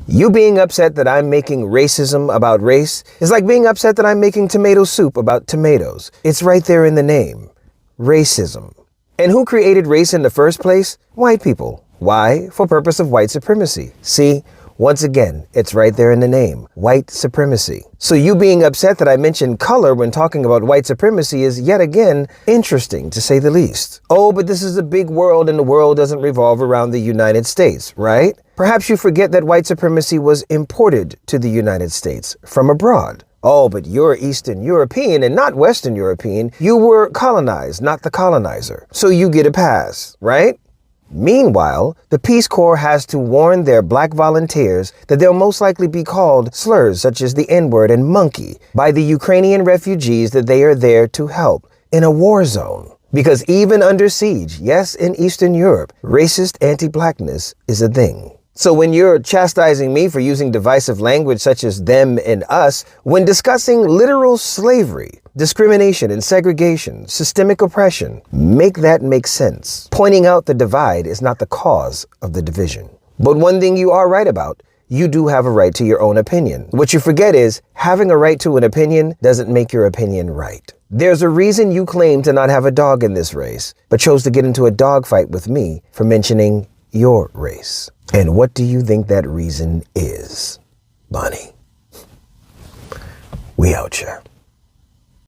You being upset that I'm making racism about race is like being upset that I'm making tomato soup about tomatoes. It's right there in the name. Racism. And who created race in the first place? White people. Why? For purpose of white supremacy. See? Once again, it's right there in the name, white supremacy. So you being upset that I mentioned color when talking about white supremacy is yet again interesting, to say the least. Oh, but this is a big world and the world doesn't revolve around the United States, right? Perhaps you forget that white supremacy was imported to the United States from abroad. Oh, but you're Eastern European and not Western European. You were colonized, not the colonizer. So you get a pass, right? Meanwhile, the Peace Corps has to warn their black volunteers that they'll most likely be called slurs such as the N-word and monkey by the Ukrainian refugees that they are there to help in a war zone. Because even under siege, yes, in Eastern Europe, racist anti-blackness is a thing. So when you're chastising me for using divisive language such as them and us, when discussing literal slavery, discrimination and segregation, systemic oppression, make that make sense. Pointing out the divide is not the cause of the division. But one thing you are right about, you do have a right to your own opinion. What you forget is, having a right to an opinion doesn't make your opinion right. There's a reason you claim to not have a dog in this race, but chose to get into a dogfight with me for mentioning your race. And what do you think that reason is, Bonnie? We out here.